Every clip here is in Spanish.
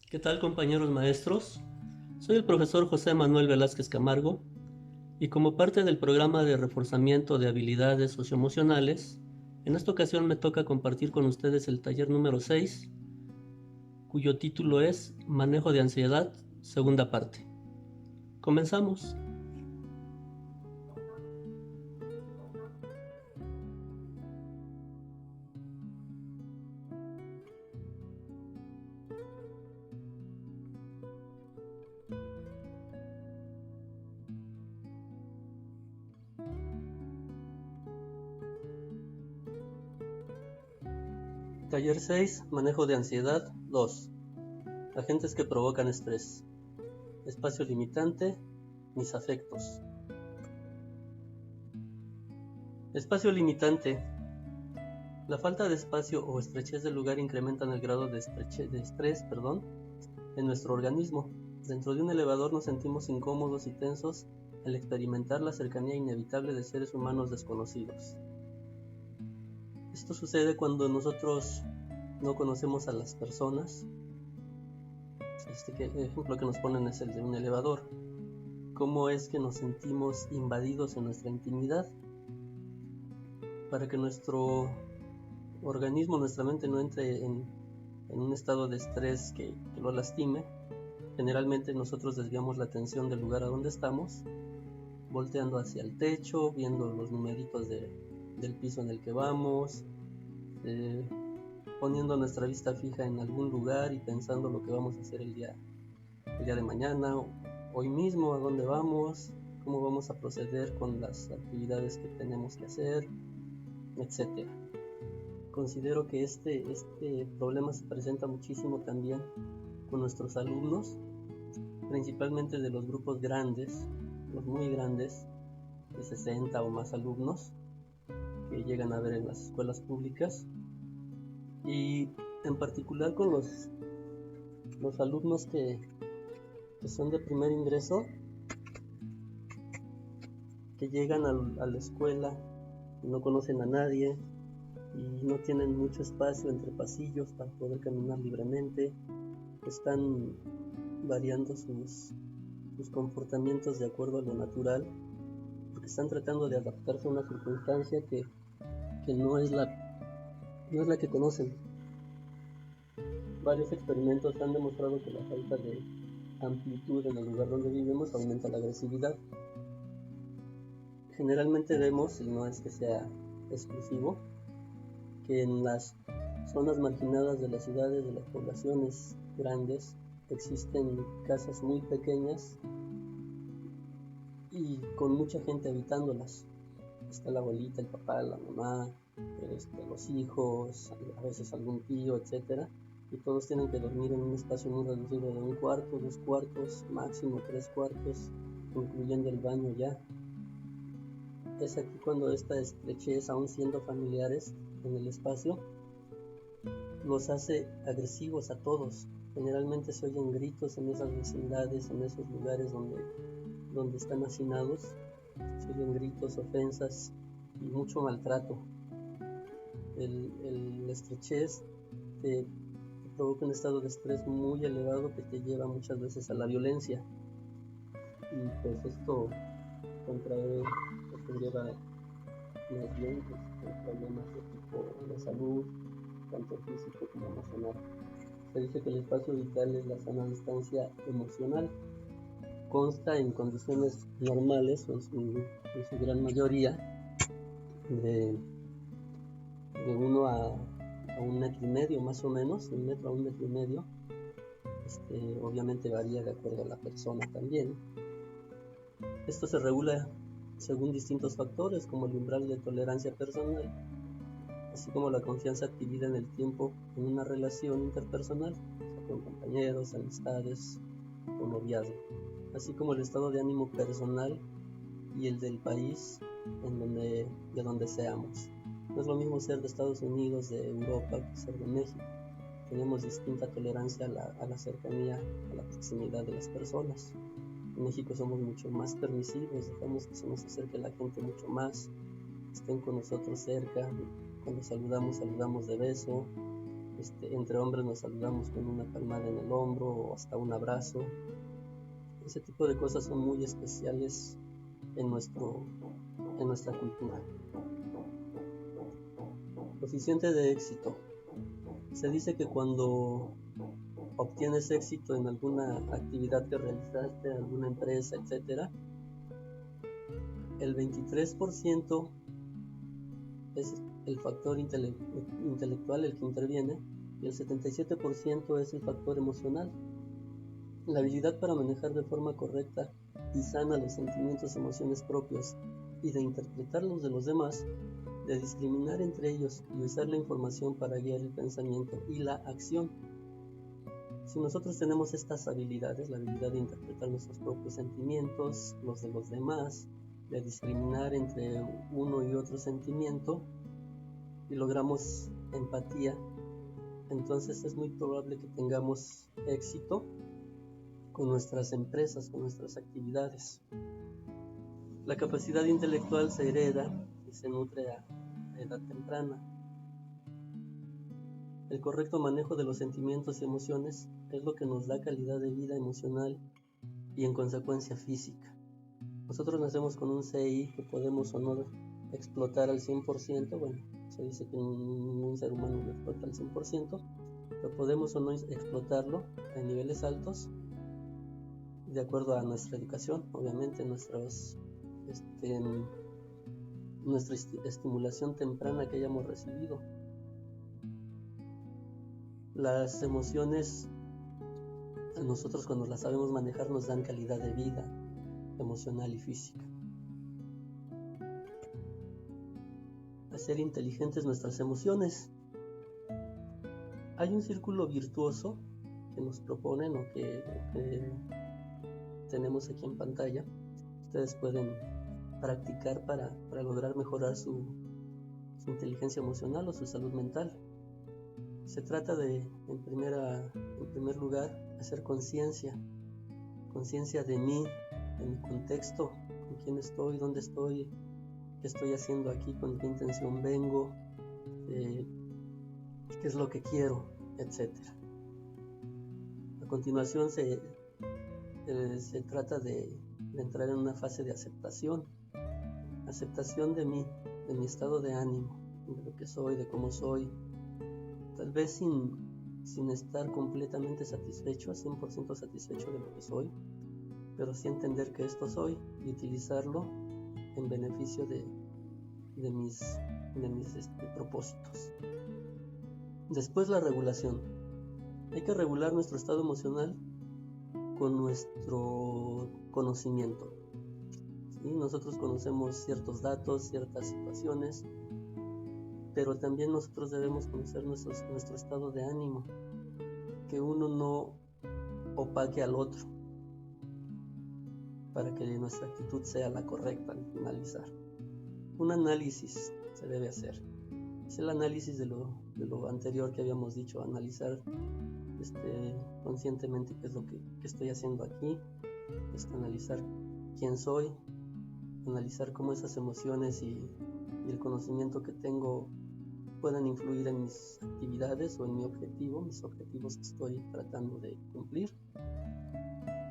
¿Qué tal, compañeros maestros? Soy el profesor José Manuel Velázquez Camargo y como parte del programa de reforzamiento de habilidades socioemocionales, en esta ocasión me toca compartir con ustedes el taller número 6, cuyo título es Manejo de ansiedad, segunda parte. Comenzamos. Taller 6, Manejo de ansiedad 2. Agentes que provocan estrés. Espacio limitante, mis afectos. Espacio limitante. La falta de espacio o estrechez del lugar incrementan el grado de estrés en nuestro organismo. Dentro de un elevador nos sentimos incómodos y tensos al experimentar la cercanía inevitable de seres humanos desconocidos. Esto sucede cuando nosotros no conocemos a las personas. El ejemplo que nos ponen es el de un elevador. ¿Cómo es que nos sentimos invadidos en nuestra intimidad? Para que nuestro organismo, nuestra mente no entre en un estado de estrés que lo lastime, generalmente nosotros desviamos la atención del lugar a donde estamos, volteando hacia el techo, viendo los numeritos del piso en el que vamos, poniendo nuestra vista fija en algún lugar y pensando lo que vamos a hacer el día de mañana, hoy mismo, a dónde vamos, cómo vamos a proceder con las actividades que tenemos que hacer, etc. Considero que este problema se presenta muchísimo también con nuestros alumnos, principalmente de los grupos grandes, los muy grandes, de 60 o más alumnos que llegan a ver en las escuelas públicas, y en particular con los alumnos que son de primer ingreso, que llegan a la escuela y no conocen a nadie y no tienen mucho espacio entre pasillos para poder caminar libremente. Están variando sus comportamientos de acuerdo a lo natural, porque están tratando de adaptarse a una circunstancia que no es la que conocen. Varios experimentos han demostrado que la falta de amplitud en el lugar donde vivimos aumenta la agresividad. Generalmente vemos, y no es que sea exclusivo, que en las zonas marginadas de las ciudades, de las poblaciones grandes, existen casas muy pequeñas y con mucha gente habitándolas. Está la abuelita, el papá, la mamá, los hijos, a veces algún tío, etc. Y todos tienen que dormir en un espacio muy reducido de 1 cuarto, 2 cuartos, máximo 3 cuartos, incluyendo el baño ya. Es aquí cuando esta estrechez, aún siendo familiares en el espacio, los hace agresivos a todos. Generalmente se oyen gritos en esas vecindades, en esos lugares donde están hacinados. Se oyen gritos, ofensas y mucho maltrato. El estrechez te provoca un estado de estrés muy elevado que te lleva muchas veces a la violencia, y pues esto contrae o conlleva más bien problemas de tipo de salud, tanto físico como emocional. Se dice que el espacio vital es la sana distancia emocional. Consta en condiciones normales, o en su gran mayoría, de 1 a 1,5 metros más o menos, 1 metro a 1,5 metros. Obviamente varía de acuerdo a la persona también. Esto se regula según distintos factores, como el umbral de tolerancia personal, así como la confianza adquirida en el tiempo en una relación interpersonal, o sea, con compañeros, amistades o noviazgo, así como el estado de ánimo personal y el del país de donde seamos. No es lo mismo ser de Estados Unidos, de Europa, que ser de México. Tenemos distinta tolerancia a la cercanía, a la proximidad de las personas. En México somos mucho más permisivos, dejamos que se nos acerque la gente mucho más, estén con nosotros cerca. Cuando saludamos de beso, Entre hombres nos saludamos con una palmada en el hombro o hasta un abrazo. Ese tipo de cosas son muy especiales en nuestra cultura. Coeficiente de éxito. Se dice que cuando obtienes éxito en alguna actividad que realizaste, en alguna empresa, etc., el 23% es el factor intelectual el que interviene y el 77% es el factor emocional. La habilidad para manejar de forma correcta y sana los sentimientos y emociones propios y de interpretar los de los demás, de discriminar entre ellos y usar la información para guiar el pensamiento y la acción. Si nosotros tenemos estas habilidades, la habilidad de interpretar nuestros propios sentimientos, los de los demás, de discriminar entre uno y otro sentimiento, y logramos empatía, entonces es muy probable que tengamos éxito con nuestras empresas, con nuestras actividades. La capacidad intelectual se hereda y se nutre a edad temprana. El correcto manejo de los sentimientos y emociones es lo que nos da calidad de vida emocional y en consecuencia física. Nosotros nacemos con un CI que podemos o no explotar al 100%, bueno, se dice que ningún ser humano lo explota al 100%, pero podemos o no explotarlo en niveles altos de acuerdo a nuestra educación, obviamente nuestra estimulación temprana que hayamos recibido. Las emociones, a nosotros cuando las sabemos manejar, nos dan calidad de vida emocional y física. Hacer inteligentes nuestras emociones. Hay un círculo virtuoso que nos proponen o que tenemos aquí en pantalla. Ustedes pueden practicar para lograr mejorar su inteligencia emocional o su salud mental. Se trata de, en primer lugar, hacer conciencia de mí, de mi contexto, con quién estoy, dónde estoy, qué estoy haciendo aquí, con qué intención vengo, qué es lo que quiero, etc. A continuación se trata de entrar en una fase de aceptación de mí, de mi estado de ánimo, de lo que soy, de cómo soy, tal vez sin estar completamente satisfecho, 100% satisfecho de lo que soy, pero sí entender que esto soy y utilizarlo en beneficio de mis propósitos. Después, la regulación. Hay que regular nuestro estado emocional con nuestro conocimiento. ¿Sí? Nosotros conocemos ciertos datos, ciertas situaciones, pero también nosotros debemos conocer nuestro estado de ánimo, que uno no opaque al otro, para que nuestra actitud sea la correcta al finalizar. Un análisis se debe hacer. Es el análisis de lo anterior que habíamos dicho, analizar conscientemente qué es lo que estoy haciendo aquí, analizar quién soy, analizar cómo esas emociones y el conocimiento que tengo pueden influir en mis actividades o en mis objetivos que estoy tratando de cumplir.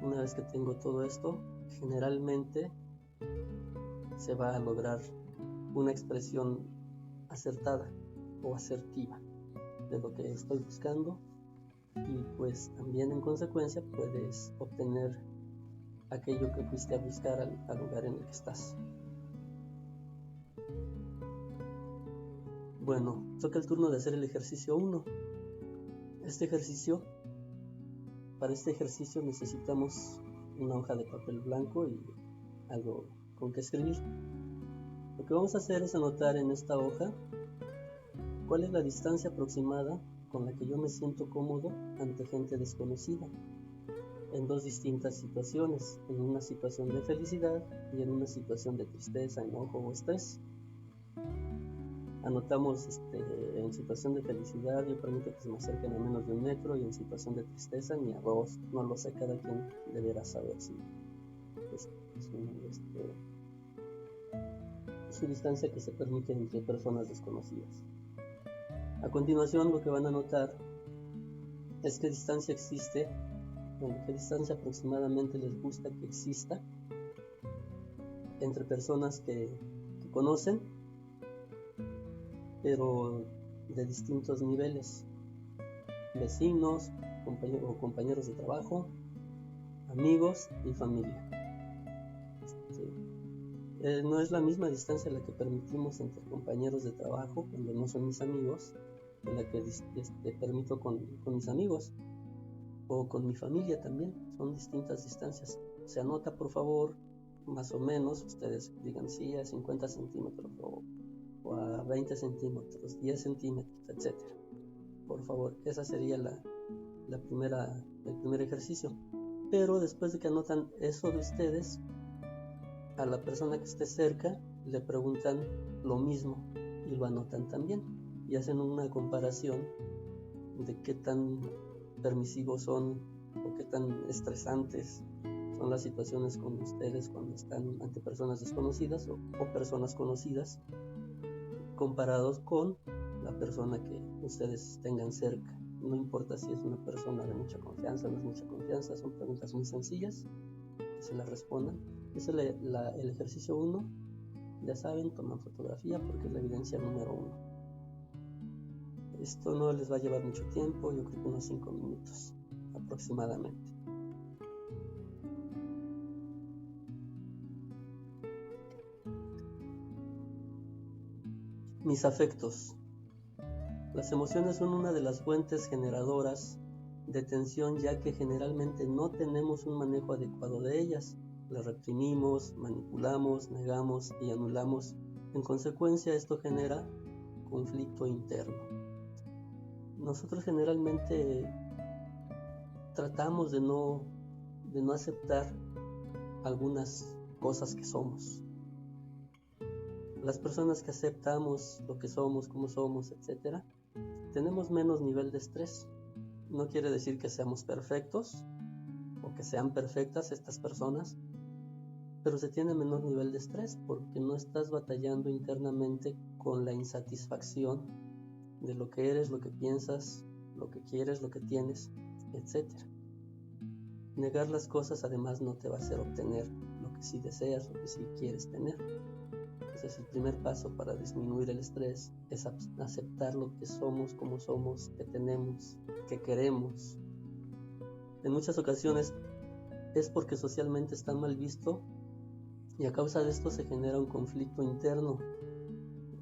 Una vez que tengo todo esto, generalmente se va a lograr una expresión acertada o asertiva de lo que estoy buscando, y pues también en consecuencia puedes obtener aquello que fuiste a buscar al lugar en el que estás. Bueno, toca el turno de hacer el ejercicio 1. Para este ejercicio necesitamos una hoja de papel blanco y algo con que escribir. Lo que vamos a hacer es anotar en esta hoja cuál es la distancia aproximada con la que yo me siento cómodo ante gente desconocida, en dos distintas situaciones, en una situación de felicidad y en una situación de tristeza, enojo o estrés. Anotamos en situación de felicidad, yo permito que se me acerquen a menos de 1 metro, y en situación de tristeza ni a 2, no lo sé, cada quien deberá saber si su distancia que se permite entre personas desconocidas. A continuación, lo que van a notar es qué distancia existe, qué distancia aproximadamente les gusta que exista entre personas que conocen, pero de distintos niveles: vecinos, compañeros de trabajo, amigos y familia. No es la misma distancia la que permitimos entre compañeros de trabajo cuando no son mis amigos, que la que permito con mis amigos o con mi familia también. Son distintas distancias. Se anota, por favor, más o menos, ustedes digan sí a 50 centímetros o a 20 centímetros, 10 centímetros, etc. Por favor, esa sería el primer ejercicio. Pero después de que anotan eso de ustedes, a la persona que esté cerca le preguntan lo mismo y lo anotan también, y hacen una comparación de qué tan permisivos son o qué tan estresantes son las situaciones con ustedes cuando están ante personas desconocidas o personas conocidas, comparados con la persona que ustedes tengan cerca. No importa si es una persona de mucha confianza o no es mucha confianza, son preguntas muy sencillas que se las respondan. Ese es el ejercicio 1. Ya saben, toman fotografía porque es la evidencia número 1. Esto no les va a llevar mucho tiempo, yo creo que unos 5 minutos aproximadamente. Mis afectos. Las emociones son una de las fuentes generadoras de tensión, ya que generalmente no tenemos un manejo adecuado de ellas. Las reprimimos, manipulamos, negamos y anulamos. En consecuencia, esto genera conflicto interno. Nosotros generalmente tratamos de no aceptar algunas cosas que somos. Las personas que aceptamos lo que somos, cómo somos, etc., tenemos menos nivel de estrés. No quiere decir que seamos perfectos o que sean perfectas estas personas, pero se tiene menor nivel de estrés porque no estás batallando internamente con la insatisfacción de lo que eres, lo que piensas, lo que quieres, lo que tienes, etc. Negar las cosas además no te va a hacer obtener lo que sí deseas, lo que sí quieres tener. Entonces el primer paso para disminuir el estrés es aceptar lo que somos, cómo somos, que tenemos, que queremos. En muchas ocasiones es porque socialmente está mal visto y a causa de esto se genera un conflicto interno,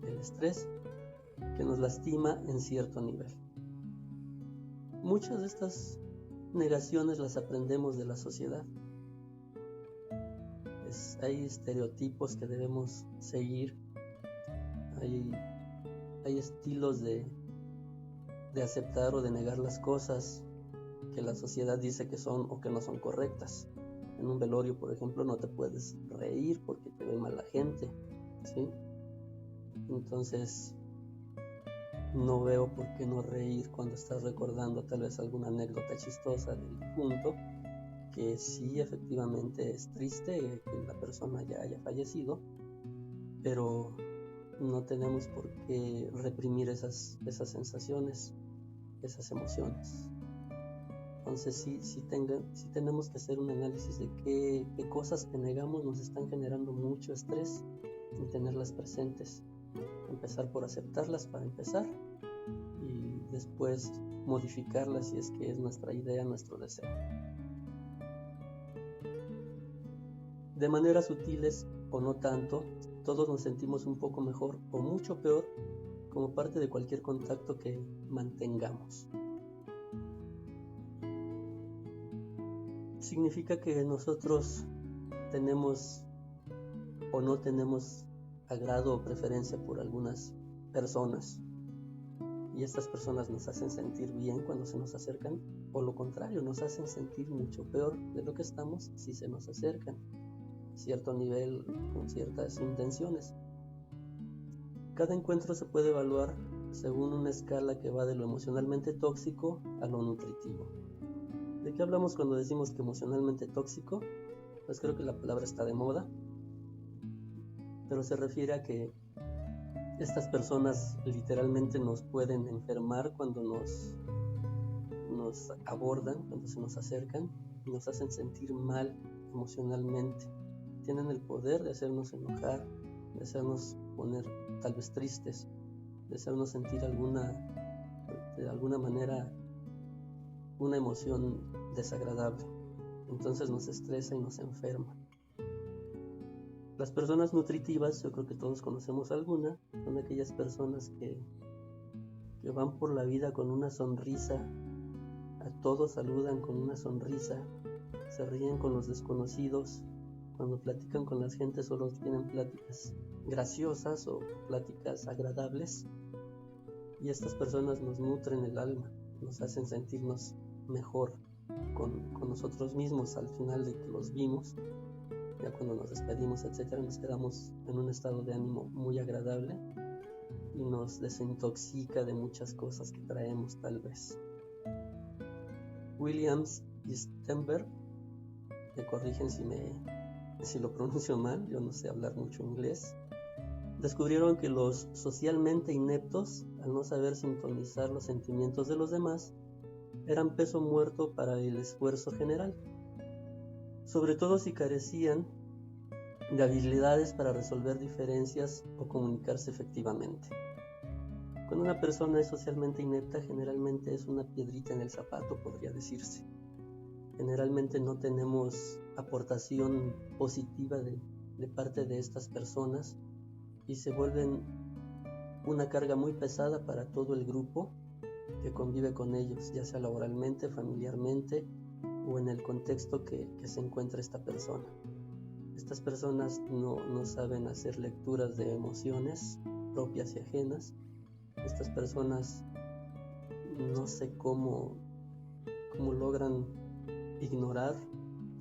el estrés, que nos lastima en cierto nivel. Muchas de estas negaciones las aprendemos de la sociedad. Hay estereotipos que debemos seguir, hay estilos de aceptar o de negar las cosas que la sociedad dice que son o que no son correctas. En un velorio, por ejemplo, no te puedes reír porque te ve mal la gente, ¿sí? Entonces, no veo por qué no reír cuando estás recordando tal vez alguna anécdota chistosa del difunto, que sí, efectivamente es triste que la persona ya haya fallecido, pero no tenemos por qué reprimir esas sensaciones, esas emociones. Entonces sí tenemos que hacer un análisis de qué cosas que negamos nos están generando mucho estrés y tenerlas presentes. Empezar por aceptarlas para empezar y después modificarlas si es que es nuestra idea, nuestro deseo. De maneras sutiles o no tanto, todos nos sentimos un poco mejor o mucho peor como parte de cualquier contacto que mantengamos. Significa que nosotros tenemos o no tenemos agrado o preferencia por algunas personas y estas personas nos hacen sentir bien cuando se nos acercan, o lo contrario, nos hacen sentir mucho peor de lo que estamos si se nos acercan a cierto nivel con ciertas intenciones. Cada encuentro se puede evaluar según una escala que va de lo emocionalmente tóxico a lo nutritivo. ¿De qué hablamos cuando decimos que emocionalmente tóxico? Pues creo que la palabra está de moda, pero se refiere a que Estas personas literalmente nos pueden enfermar cuando nos abordan, cuando se nos acercan y nos hacen sentir mal emocionalmente. Tienen el poder de hacernos enojar, de hacernos poner tal vez tristes, de hacernos sentir de alguna manera una emoción desagradable. Entonces nos estresa y nos enferma. Las personas nutritivas, yo creo que todos conocemos alguna, son aquellas personas que van por la vida con una sonrisa, a todos saludan con una sonrisa, se ríen con los desconocidos, cuando platican con la gente solo tienen pláticas graciosas o pláticas agradables, y estas personas nos nutren el alma, nos hacen sentirnos mejor con nosotros mismos al final de que los vimos. Ya cuando nos despedimos, etcétera, nos quedamos en un estado de ánimo muy agradable y nos desintoxica de muchas cosas que traemos tal vez. Williams y Stenberg, me corrigen si lo pronuncio mal, yo no sé hablar mucho inglés, descubrieron que los socialmente ineptos, al no saber sintonizar los sentimientos de los demás, eran peso muerto para el esfuerzo general, sobre todo si carecían de habilidades para resolver diferencias o comunicarse efectivamente. Cuando una persona es socialmente inepta, generalmente es una piedrita en el zapato, podría decirse. Generalmente no tenemos aportación positiva de parte de estas personas y se vuelven una carga muy pesada para todo el grupo que convive con ellos, ya sea laboralmente, familiarmente o en el contexto que se encuentra esta persona. Estas personas no saben hacer lecturas de emociones propias y ajenas. Estas personas no sé cómo logran ignorar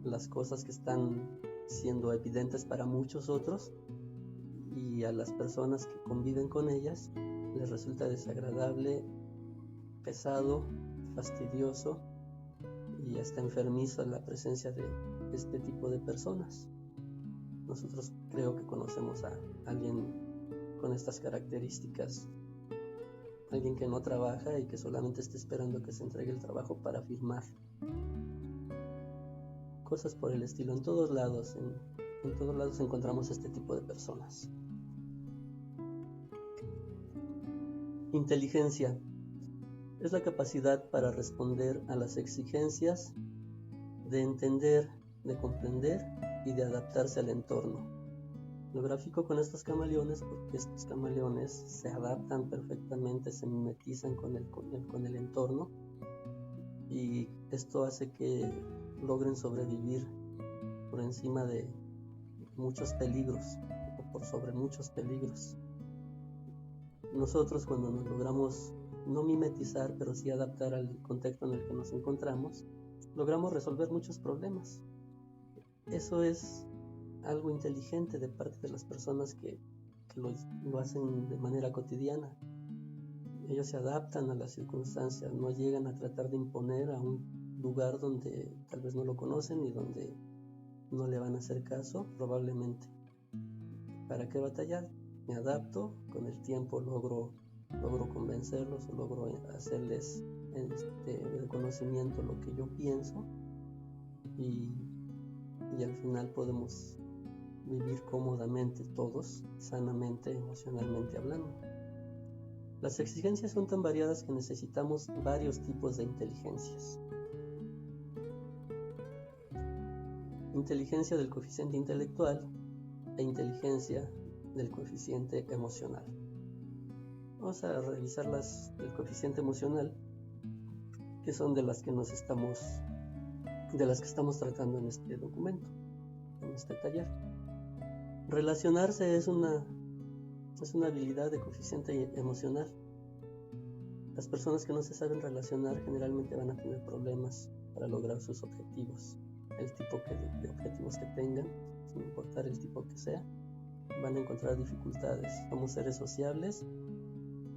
las cosas que están siendo evidentes para muchos otros, y a las personas que conviven con ellas les resulta desagradable, pesado, fastidioso y hasta enfermiza la presencia de este tipo de personas. Nosotros creo que conocemos a alguien con estas características, alguien que no trabaja y que solamente está esperando que se entregue el trabajo para firmar. Cosas por el estilo. En todos lados encontramos este tipo de personas. Inteligencia es la capacidad para responder a las exigencias, de entender, de comprender y de adaptarse al entorno. Lo gráfico con estos camaleones porque estos camaleones se adaptan perfectamente, se mimetizan con el entorno, y esto hace que logren sobrevivir por encima de muchos peligros o por sobre muchos peligros. Nosotros, cuando nos logramos no mimetizar, pero sí adaptar al contexto en el que nos encontramos, logramos resolver muchos problemas. Eso es algo inteligente de parte de las personas que lo hacen de manera cotidiana. Ellos se adaptan a las circunstancias, no llegan a tratar de imponer a un lugar donde tal vez no lo conocen y donde no le van a hacer caso, probablemente. ¿Para qué batallar? Me adapto, con el tiempo logro convencerlos o logro hacerles de conocimiento lo que yo pienso, y al final podemos vivir cómodamente todos, sanamente, emocionalmente hablando. Las exigencias son tan variadas que necesitamos varios tipos de inteligencias. Inteligencia del coeficiente intelectual e inteligencia del coeficiente emocional. Vamos a revisar las del coeficiente emocional, que son de las que estamos tratando en este documento, en este taller. Relacionarse es una habilidad de coeficiente emocional. Las personas que no se saben relacionar generalmente van a tener problemas para lograr sus objetivos. El tipo de objetivos que tengan, sin importar el tipo que sea, van a encontrar dificultades. Somos seres sociables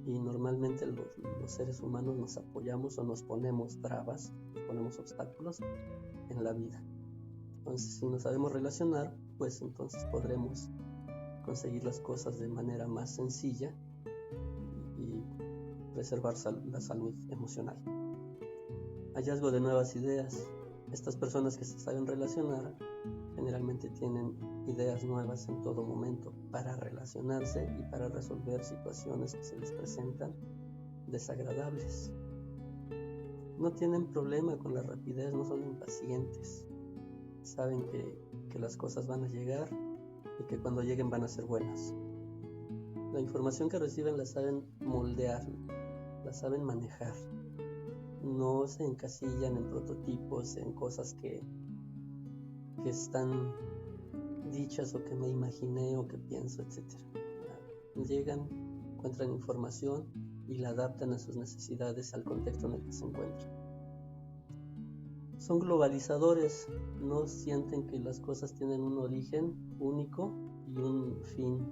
y normalmente los seres humanos nos apoyamos o nos ponemos trabas, nos ponemos obstáculos en la vida. Entonces, si nos sabemos relacionar, pues entonces podremos conseguir las cosas de manera más sencilla preservar la salud emocional. Hallazgo de nuevas ideas. Estas personas que se saben relacionar generalmente tienen ideas nuevas en todo momento para relacionarse y para resolver situaciones que se les presentan desagradables. No tienen problema con la rapidez, no son impacientes. Saben que las cosas van a llegar y que cuando lleguen van a ser buenas. La información que reciben la saben moldear, la saben manejar. No se encasillan en prototipos, en cosas que están dichas o que me imaginé o que pienso, etc. Llegan, encuentran información y la adaptan a sus necesidades, al contexto en el que se encuentran. Son globalizadores, no sienten que las cosas tienen un origen único y un fin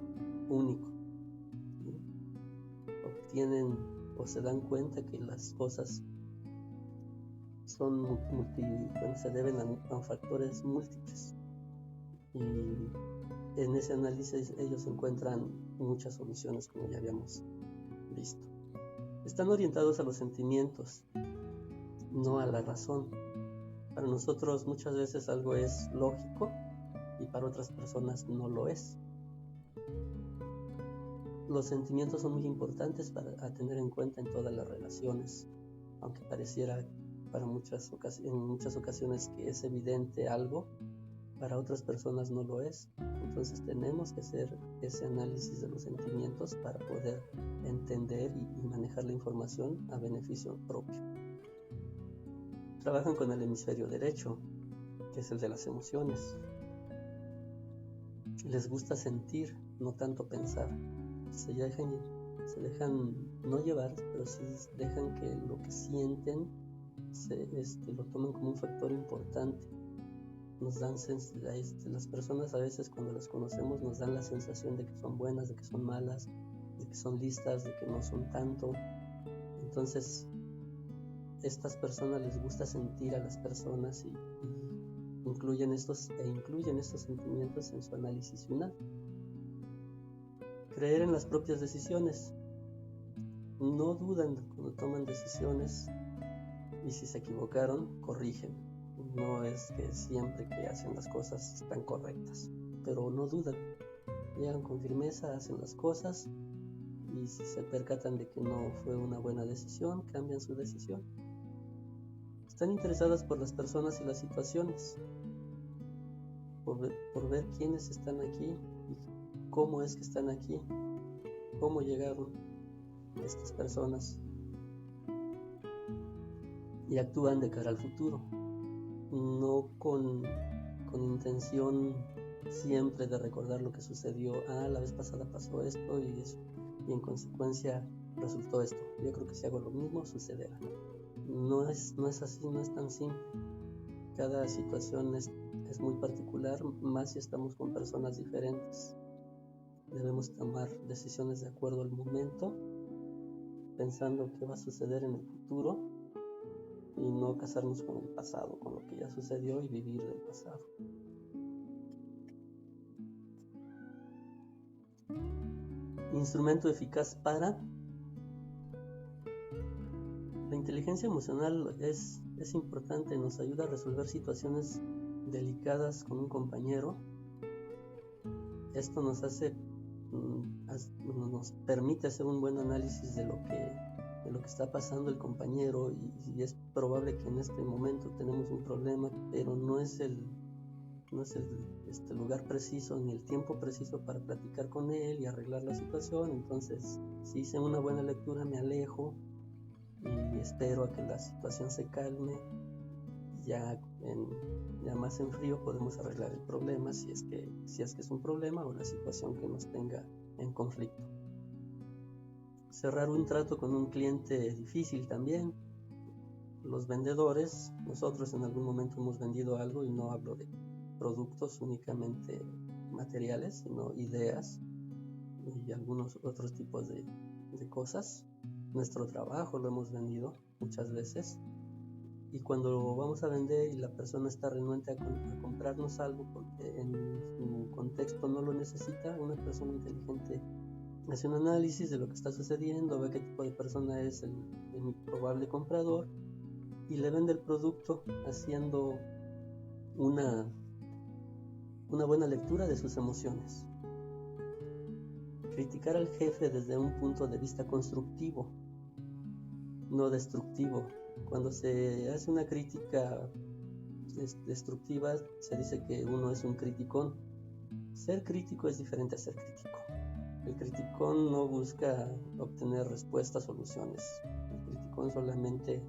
único. Obtienen o se dan cuenta que las cosas se deben a factores múltiples. Y en ese análisis ellos encuentran muchas soluciones, como ya habíamos visto. Están orientados a los sentimientos, no a la razón. Para nosotros muchas veces algo es lógico y para otras personas no lo es. Los sentimientos son muy importantes a tener en cuenta en todas las relaciones, aunque pareciera en muchas ocasiones que es evidente algo, para otras personas no lo es. Entonces tenemos que hacer ese análisis de los sentimientos para poder entender y manejar la información a beneficio propio. Trabajan con el hemisferio derecho, que es el de las emociones. Les gusta sentir, no tanto pensar. Se dejan no llevar, pero sí dejan que lo que sienten lo tomen como un factor importante. Nos dan las personas a veces cuando las conocemos nos dan la sensación de que son buenas, de que son malas, de que son listas, de que no son tanto. Entonces estas personas les gusta sentir a las personas y incluyen estos sentimientos en su análisis final. Creer en las propias decisiones. No dudan cuando toman decisiones y si se equivocaron, corrigen. No es que siempre que hacen las cosas están correctas, pero no dudan. Llegan con firmeza, hacen las cosas y si se percatan de que no fue una buena decisión, cambian su decisión. Están interesadas por las personas y las situaciones, por ver quiénes están aquí y cómo es que están aquí, cómo llegaron estas personas, y actúan de cara al futuro, no con intención siempre de recordar lo que sucedió. La vez pasada pasó esto y en consecuencia resultó esto. Yo creo que si hago lo mismo sucederá. No es así, no es tan simple. Cada situación es muy particular, más si estamos con personas diferentes. Debemos tomar decisiones de acuerdo al momento, pensando qué va a suceder en el futuro y no casarnos con el pasado, con lo que ya sucedió y vivir del pasado. Instrumento eficaz para la inteligencia emocional es importante, nos ayuda a resolver situaciones delicadas con un compañero. Esto nos permite hacer un buen análisis de lo que está pasando el compañero y es probable que en este momento tenemos un problema, pero no es el lugar preciso ni el tiempo preciso para platicar con él y arreglar la situación. Entonces, si hice una buena lectura, me alejo y espero a que la situación se calme. Ya más en frío podemos arreglar el problema si es que es un problema o la situación que nos tenga en conflicto. Cerrar un trato con un cliente difícil también. Los vendedores, nosotros en algún momento hemos vendido algo, y no hablo de productos únicamente materiales, sino ideas y algunos otros tipos de cosas. Nuestro trabajo lo hemos vendido muchas veces, y cuando vamos a vender y la persona está renuente a comprarnos algo porque en su contexto no lo necesita, una persona inteligente hace un análisis de lo que está sucediendo, ve qué tipo de persona es el probable comprador y le vende el producto haciendo una buena lectura de sus emociones. Criticar al jefe desde un punto de vista constructivo, no destructivo. Cuando se hace una crítica destructiva, se dice que uno es un criticón. Ser crítico es diferente a ser crítico. El criticón no busca obtener respuestas, soluciones. El criticón solamente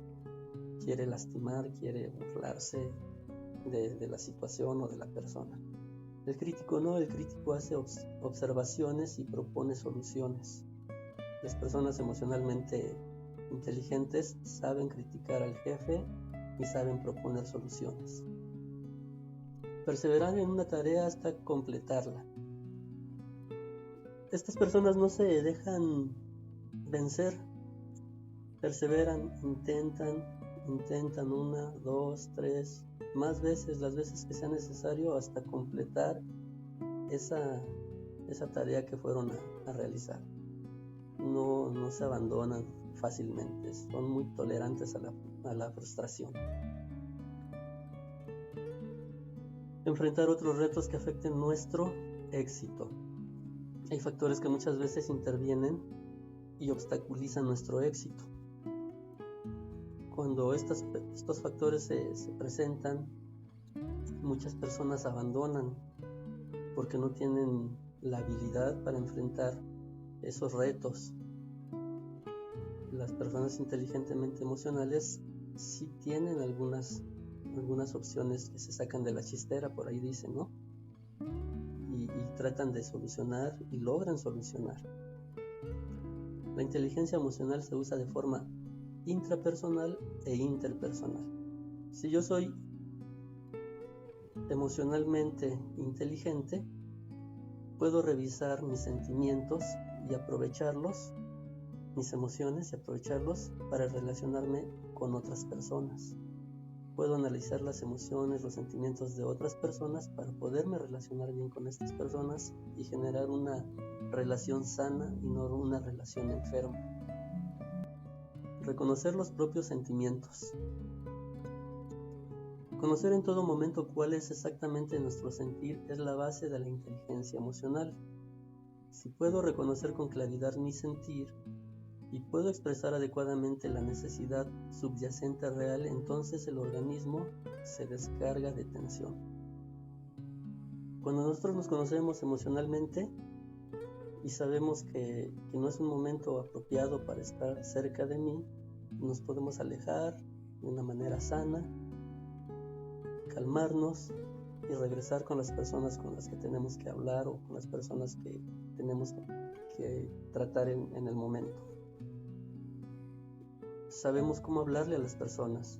quiere lastimar, quiere burlarse de la situación o de la persona. El crítico no, el crítico hace observaciones y propone soluciones. Las personas emocionalmente inteligentes saben criticar al jefe y saben proponer soluciones. Perseverar en una tarea hasta completarla. Estas personas no se dejan vencer, perseveran, intentan 1, 2, 3, más veces, las veces que sea necesario hasta completar esa tarea que fueron a realizar. No se abandonan fácilmente, son muy tolerantes a la frustración. Enfrentar otros retos que afecten nuestro éxito. Hay factores que muchas veces intervienen y obstaculizan nuestro éxito. Cuando estos factores se presentan, muchas personas abandonan porque no tienen la habilidad para enfrentar esos retos. Las personas inteligentemente emocionales sí tienen algunas opciones que se sacan de la chistera, por ahí dicen, ¿no? Y tratan de solucionar y logran solucionar. La inteligencia emocional se usa de forma intrapersonal e interpersonal. Si yo soy emocionalmente inteligente, puedo revisar mis sentimientos y aprovecharlos, mis emociones y aprovecharlos para relacionarme con otras personas. Puedo analizar las emociones, los sentimientos de otras personas para poderme relacionar bien con estas personas y generar una relación sana y no una relación enferma. Reconocer los propios sentimientos. Conocer en todo momento cuál es exactamente nuestro sentir es la base de la inteligencia emocional. Si puedo reconocer con claridad mi sentir y puedo expresar adecuadamente la necesidad subyacente real, entonces el organismo se descarga de tensión. Cuando nosotros nos conocemos emocionalmente y sabemos que no es un momento apropiado para estar cerca de mí, nos podemos alejar de una manera sana, calmarnos y regresar con las personas con las que tenemos que hablar o con las personas que tenemos que tratar en el momento. Sabemos cómo hablarle a las personas,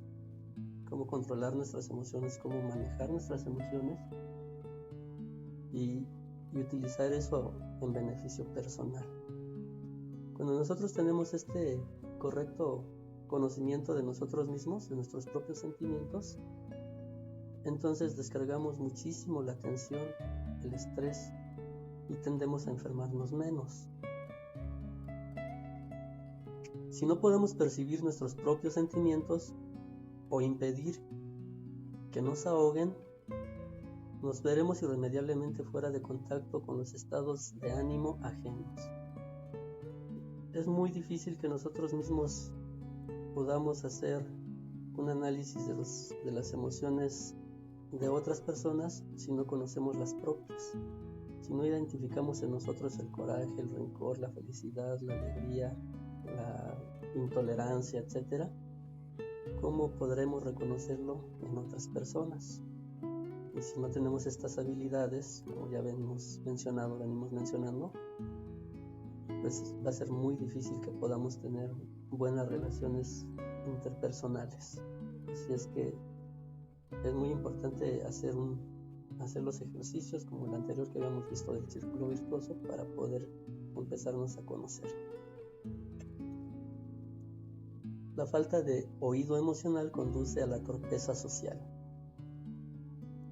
cómo controlar nuestras emociones, cómo manejar nuestras emociones y utilizar eso en beneficio personal. Cuando nosotros tenemos este correcto conocimiento de nosotros mismos, de nuestros propios sentimientos, entonces descargamos muchísimo la tensión, el estrés y tendemos a enfermarnos menos. Si no podemos percibir nuestros propios sentimientos o impedir que nos ahoguen, nos veremos irremediablemente fuera de contacto con los estados de ánimo ajenos. Es muy difícil que nosotros mismos podamos hacer un análisis de las emociones de otras personas si no conocemos las propias. Si no identificamos en nosotros el coraje, el rencor, la felicidad, la alegría, la intolerancia, etc., ¿cómo podremos reconocerlo en otras personas? Y si no tenemos estas habilidades, como ya venimos mencionando, pues va a ser muy difícil que podamos tener buenas relaciones interpersonales. Así es que es muy importante hacer los ejercicios como el anterior que habíamos visto del círculo virtuoso para poder empezarnos a conocer. La falta de oído emocional conduce a la torpeza social.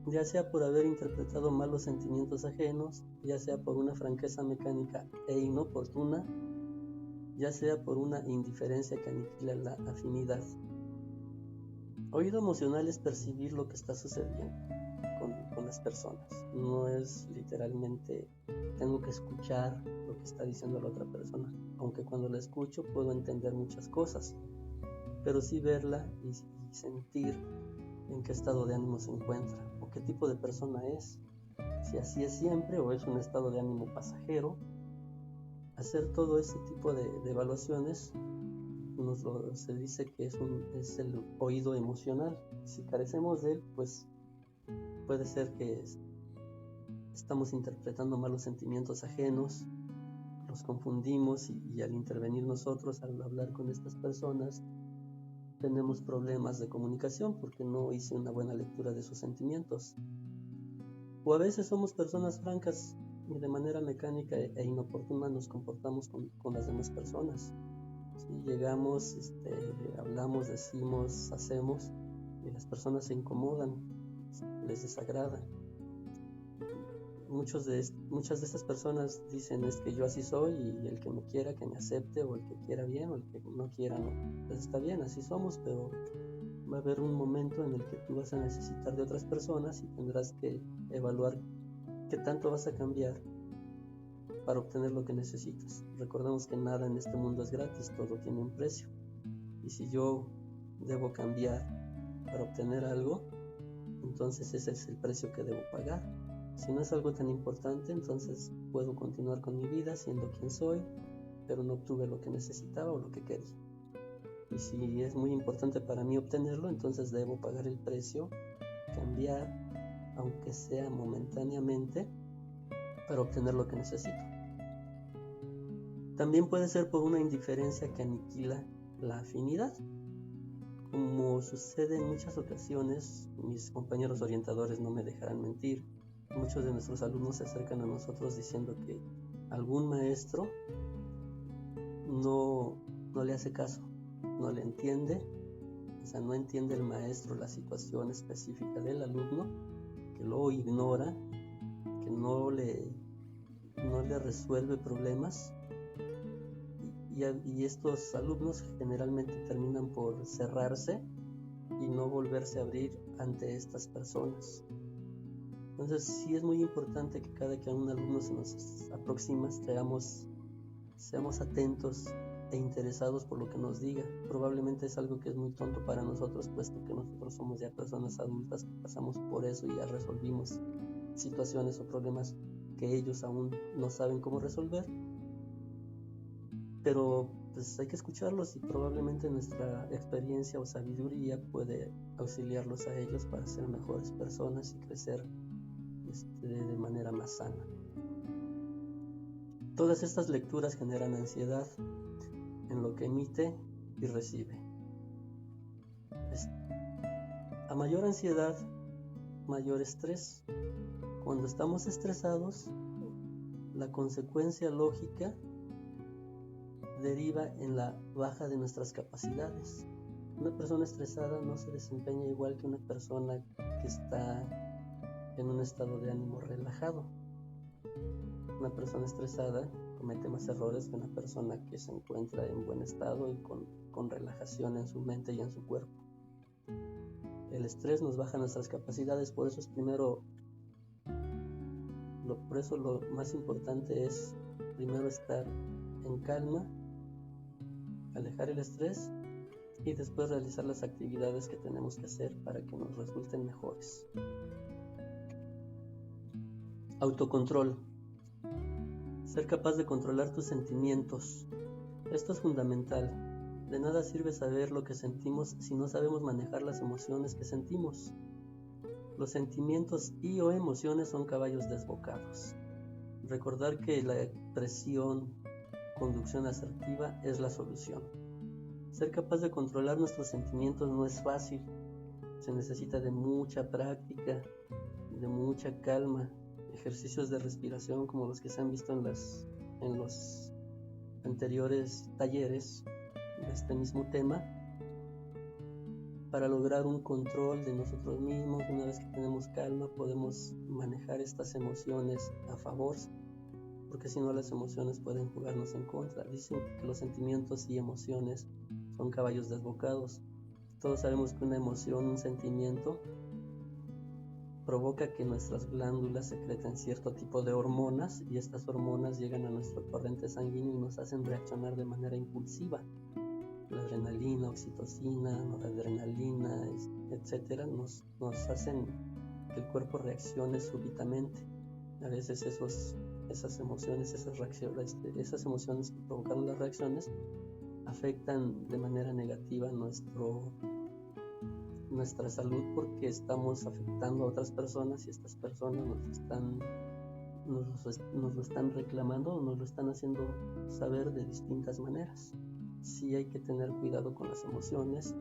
ya sea por haber interpretado mal los sentimientos ajenos, ya sea por una franqueza mecánica e inoportuna, ya sea por una indiferencia que aniquila la afinidad. Oído emocional es percibir lo que está sucediendo con las personas. No es literalmente tengo que escuchar lo que está diciendo la otra persona, aunque cuando la escucho puedo entender muchas cosas, pero sí verla y sentir en qué estado de ánimo se encuentra o qué tipo de persona es, si así es siempre o es un estado de ánimo pasajero. Hacer todo ese tipo de evaluaciones se dice que es el oído emocional. Si carecemos de él, pues puede ser que estamos interpretando mal los sentimientos ajenos, los confundimos y al intervenir nosotros, al hablar con estas personas, tenemos problemas de comunicación porque no hice una buena lectura de sus sentimientos. O a veces somos personas francas y de manera mecánica e inoportuna nos comportamos con las demás personas. ¿Sí? Llegamos, hablamos, decimos, hacemos y las personas se incomodan, les desagrada. Muchas de estas personas dicen es que yo así soy y el que me quiera que me acepte, o el que quiera bien o el que no quiera no. Pues está bien, así somos, pero va a haber un momento en el que tú vas a necesitar de otras personas y tendrás que evaluar qué tanto vas a cambiar para obtener lo que necesitas. Recordemos que nada en este mundo es gratis, todo tiene un precio. Y si yo debo cambiar para obtener algo, entonces ese es el precio que debo pagar. Si no es algo tan importante, entonces puedo continuar con mi vida siendo quien soy, pero no obtuve lo que necesitaba o lo que quería. Y si es muy importante para mí obtenerlo, entonces debo pagar el precio, cambiar, aunque sea momentáneamente, para obtener lo que necesito. También puede ser por una indiferencia que aniquila la afinidad. Como sucede en muchas ocasiones, mis compañeros orientadores no me dejarán mentir, muchos de nuestros alumnos se acercan a nosotros diciendo que algún maestro no le hace caso, no le entiende, o sea, no entiende el maestro la situación específica del alumno, que lo ignora, que no le resuelve problemas, y estos alumnos generalmente terminan por cerrarse y no volverse a abrir ante estas personas. Entonces sí es muy importante que cada que a un alumno se nos aproxima seamos atentos e interesados por lo que nos diga. Probablemente es algo que es muy tonto para nosotros, puesto que nosotros somos ya personas adultas que pasamos por eso y ya resolvimos situaciones o problemas que ellos aún no saben cómo resolver. Pero pues hay que escucharlos y probablemente nuestra experiencia o sabiduría puede auxiliarlos a ellos para ser mejores personas y crecer de manera más sana. Todas estas lecturas generan ansiedad en lo que emite y recibe. A mayor ansiedad, mayor estrés. Cuando estamos estresados, la consecuencia lógica deriva en la baja de nuestras capacidades. Una persona estresada no se desempeña igual que una persona que está en un estado de ánimo relajado. Una persona estresada comete más errores que una persona que se encuentra en buen estado y con relajación en su mente y en su cuerpo. El estrés nos baja nuestras capacidades, por eso lo más importante es primero estar en calma, alejar el estrés y después realizar las actividades que tenemos que hacer para que nos resulten mejores. Autocontrol. Ser capaz de controlar tus sentimientos. Esto es fundamental. De nada sirve saber lo que sentimos si no sabemos manejar las emociones que sentimos. Los sentimientos y o emociones son caballos desbocados. Recordar que la expresión, conducción asertiva es la solución. Ser capaz de controlar nuestros sentimientos no es fácil. Se necesita de mucha práctica, de mucha calma, ejercicios de respiración como los que se han visto en los anteriores talleres de este mismo tema, para lograr un control de nosotros mismos. Una vez que tenemos calma, podemos manejar estas emociones a favor, porque si no, las emociones pueden jugarnos en contra. Dicen que los sentimientos y emociones son caballos desbocados. Todos sabemos que una emoción, un sentimiento, provoca que nuestras glándulas secreten cierto tipo de hormonas, y estas hormonas llegan a nuestro torrente sanguíneo y nos hacen reaccionar de manera impulsiva. La adrenalina, oxitocina, noradrenalina, etcétera, nos hacen que el cuerpo reaccione súbitamente. A veces esas emociones, esas emociones que provocaron las reacciones afectan de manera negativa nuestra salud, porque estamos afectando a otras personas y estas personas nos lo están reclamando o nos lo están haciendo saber de distintas maneras. Sí hay que tener cuidado con las emociones,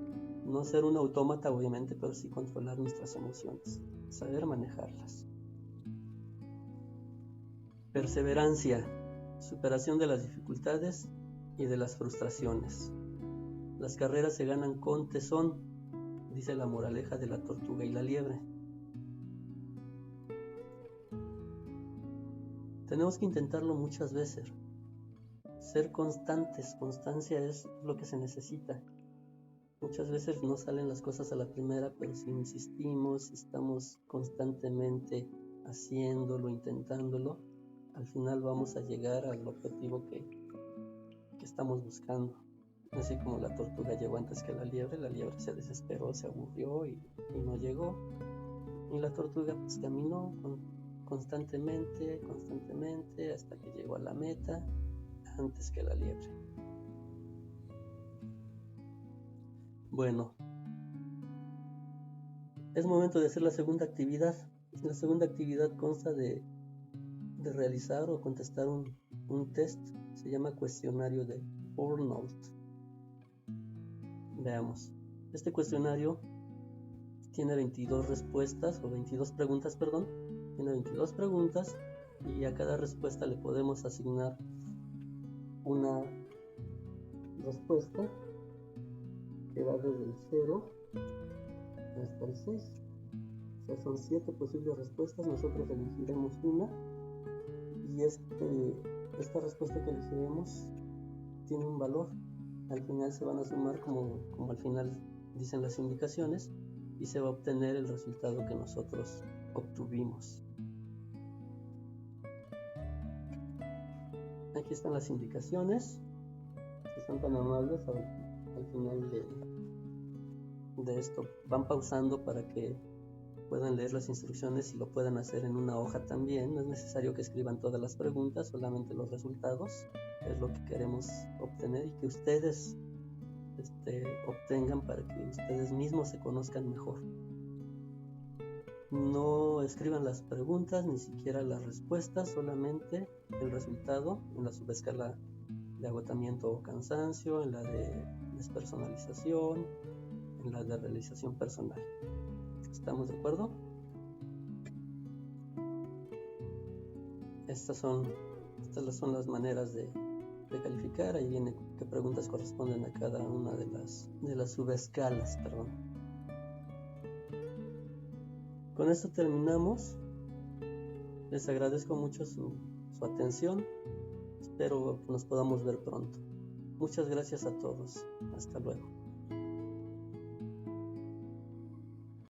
no ser un autómata obviamente, pero sí controlar nuestras emociones, saber manejarlas. Perseverancia, superación de las dificultades y de las frustraciones. Las carreras se ganan con tesón, dice la moraleja de la tortuga y la liebre. Tenemos que intentarlo muchas veces. Ser constantes, constancia es lo que se necesita. Muchas veces no salen las cosas a la primera, pero si insistimos, si estamos constantemente haciéndolo, intentándolo, al final vamos a llegar al objetivo que estamos buscando. Así como la tortuga llegó antes que la liebre se desesperó, se aburrió y no llegó. Y la tortuga pues caminó constantemente hasta que llegó a la meta antes que la liebre. Bueno, es momento de hacer la segunda actividad. La segunda actividad consta de realizar o contestar un test. Se llama cuestionario de burnout. Veamos. Este cuestionario tiene 22 respuestas o 22 preguntas, perdón. Tiene 22 preguntas y a cada respuesta le podemos asignar una respuesta que va desde el 0 hasta el 6. O sea, son 7 posibles respuestas. Nosotros elegiremos una y esta respuesta que elegiremos tiene un valor. Al final se van a sumar como al final dicen las indicaciones, y se va a obtener el resultado que nosotros obtuvimos. Aquí están las indicaciones. Si son tan amables, al final de esto van pausando para que puedan leer las instrucciones y lo puedan hacer en una hoja también. No es necesario que escriban todas las preguntas, solamente los resultados. Es lo que queremos obtener y que ustedes obtengan para que ustedes mismos se conozcan mejor. No escriban las preguntas ni siquiera las respuestas, solamente el resultado en la subescala de agotamiento o cansancio, en la de despersonalización, en la de realización personal. ¿Estamos de acuerdo? Estas son las maneras de calificar. Ahí viene qué preguntas corresponden a cada una de las subescalas, perdón. Con esto terminamos. Les agradezco mucho su atención. Espero que nos podamos ver pronto. Muchas gracias a todos. Hasta luego.